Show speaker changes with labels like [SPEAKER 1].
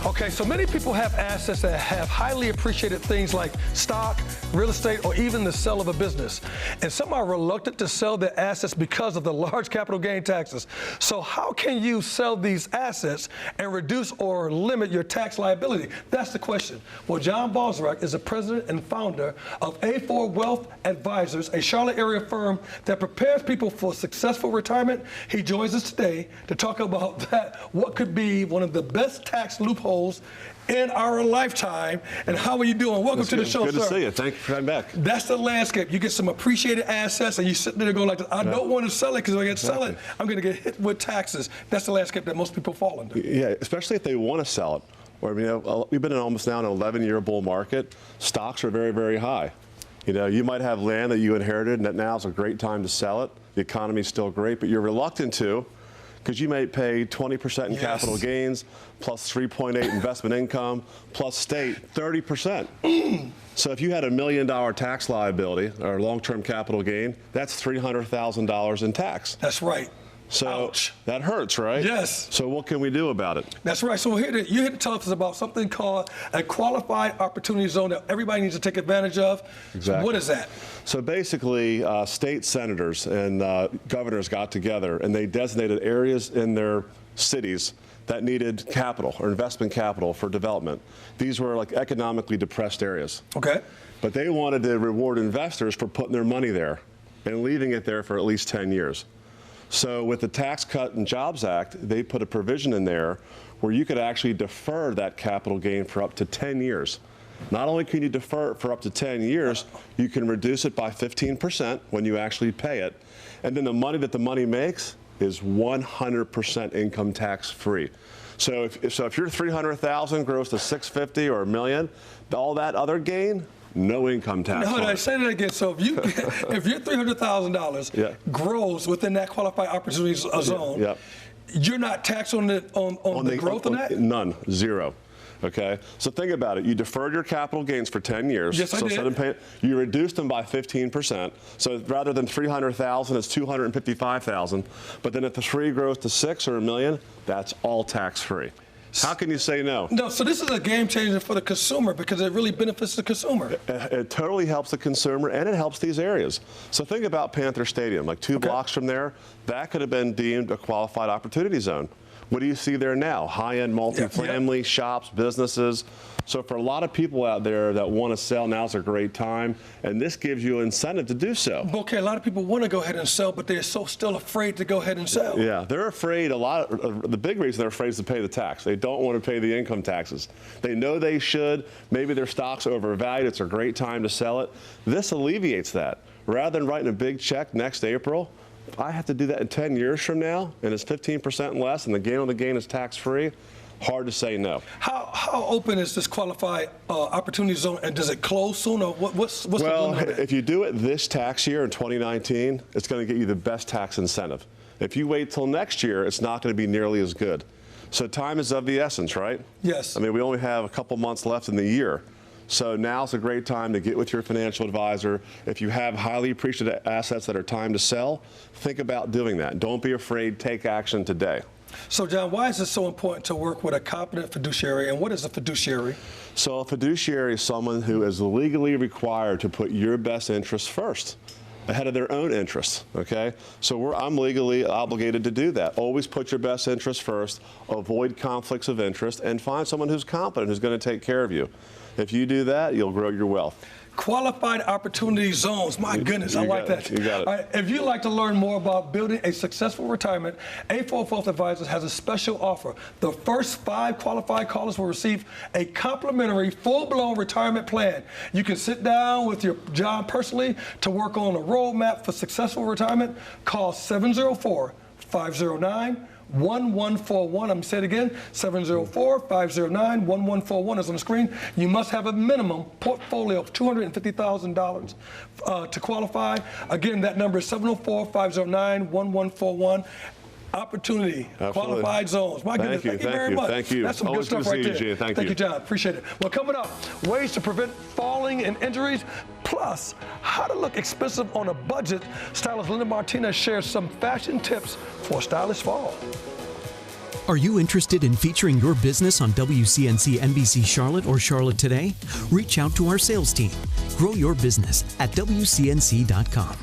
[SPEAKER 1] Okay, so many people have assets that have highly appreciated things like stock, real estate, or even the sale of a business. And some are reluctant to sell their assets because of the large capital gain taxes. So how can you sell these assets and reduce or limit your tax liability? That's the question. Well, John Balcerzak is the president and founder of A4 Wealth Advisors, a Charlotte area firm that prepares people for successful retirement. He joins us today to talk about that, what could be one of the best tax loopholes in our lifetime. And how are you doing? Welcome to the show, sir.
[SPEAKER 2] Good to see you. Thank you for coming back.
[SPEAKER 1] That's the landscape. You get some appreciated assets, and you sit there going like, I don't want to sell it because if I get to sell it, I'm going to get hit with taxes. That's the landscape that most people fall into.
[SPEAKER 2] Yeah, especially if they want to sell it. Or, we've been in almost now an 11-year bull market. Stocks are very, very high. You might have land that you inherited, and that now is a great time to sell it. The economy's still great, but you're reluctant to, because you may pay 20% in capital gains, plus 3.8 investment income, plus state 30%. So if you had $1 million tax liability or long-term capital gain, that's $300,000 in tax.
[SPEAKER 1] That's right.
[SPEAKER 2] So
[SPEAKER 1] ouch.
[SPEAKER 2] That hurts, right?
[SPEAKER 1] Yes.
[SPEAKER 2] So what can we do about it?
[SPEAKER 1] That's right. So you're here to tell us about something called a qualified opportunity zone that everybody needs to take advantage of.
[SPEAKER 2] Exactly.
[SPEAKER 1] So what is that?
[SPEAKER 2] So basically, state senators and governors got together and they designated areas in their cities that needed capital or investment capital for development. These were like economically depressed areas.
[SPEAKER 1] Okay.
[SPEAKER 2] But they wanted to reward investors for putting their money there and leaving it there for at least 10 years. So with the Tax Cut and Jobs Act, they put a provision in there where you could actually defer that capital gain for up to 10 years. Not only can you defer it for up to 10 years, you can reduce it by 15% when you actually pay it. And then the money that the money makes is 100% income tax free. So if you're 300,000 grows to 650 or $1 million, all that other gain, no income tax.
[SPEAKER 1] No, I say that again. So if your $300,000 grows within that qualified opportunity zone, you're not taxed on the growth of that?
[SPEAKER 2] None, zero. Okay, so think about it. You deferred your capital gains for 10 years.
[SPEAKER 1] Yes, I did.
[SPEAKER 2] You reduced them by 15%. So rather than 300,000, it's 255,000. But then if the 3 grows to 6 or $1 million, that's all tax free. How can you say no?
[SPEAKER 1] No, so this is a game changer for the consumer because it really benefits the consumer.
[SPEAKER 2] It totally helps the consumer and it helps these areas. So think about Panther Stadium, like 2 blocks from there, that could have been deemed a qualified opportunity zone. What do you see there now? High-end multifamily, shops, businesses. So for a lot of people out there that want to sell, now's a great time, and this gives you an incentive to do so.
[SPEAKER 1] Okay, a lot of people want to go ahead and sell, but they're still afraid to go ahead and sell.
[SPEAKER 2] Yeah, they're afraid. The big reason they're afraid is to pay the tax. They don't want to pay the income taxes. They know they should. Maybe their stock's overvalued. It's a great time to sell it. This alleviates that. Rather than writing a big check next April, I have to do that in 10 years from now, and it's 15% less, and the gain on the gain is tax-free. Hard to say no.
[SPEAKER 1] How open is this qualified opportunity zone, and does it close soon, or what's the limit on that?
[SPEAKER 2] If you do it this tax year in 2019, it's going to get you the best tax incentive. If you wait till next year, it's not going to be nearly as good. So time is of the essence, right?
[SPEAKER 1] Yes.
[SPEAKER 2] I mean, we only have a couple months left in the year. So now's a great time to get with your financial advisor. If you have highly appreciated assets that are time to sell, think about doing that. Don't be afraid. Take action today.
[SPEAKER 1] So, John, why is it so important to work with a competent fiduciary, and what is a fiduciary?
[SPEAKER 2] So a fiduciary is someone who is legally required to put your best interests first, ahead of their own interests, okay? So I'm legally obligated to do that. Always put your best interests first, avoid conflicts of interest, and find someone who's competent, who's going to take care of you. If you do that, you'll grow your wealth.
[SPEAKER 1] Qualified opportunity zones. My goodness, I like that.
[SPEAKER 2] You got it.
[SPEAKER 1] All right, if you'd like to learn more about building a successful retirement, A4 Wealth Advisors has a special offer. The first 5 qualified callers will receive a complimentary, full-blown retirement plan. You can sit down with your John personally to work on a roadmap for successful retirement. Call 704-509-1141. I'm going to say it again, 704-509-1141 is on the screen. You must have a minimum portfolio of $250,000 to qualify. Again, that number is 704-509-1141. Opportunity,
[SPEAKER 2] Absolutely.
[SPEAKER 1] Qualified zones. My goodness, thank you very much.
[SPEAKER 2] Thank you.
[SPEAKER 1] That's some
[SPEAKER 2] Always
[SPEAKER 1] good stuff right there.
[SPEAKER 2] You,
[SPEAKER 1] thank you, John. Appreciate it. Well, coming up, ways to prevent falling and injuries, plus how to look expensive on a budget. Stylist Linda Martinez shares some fashion tips for a stylish fall.
[SPEAKER 3] Are you interested in featuring your business on WCNC NBC Charlotte or Charlotte Today? Reach out to our sales team. Grow your business at WCNC.com.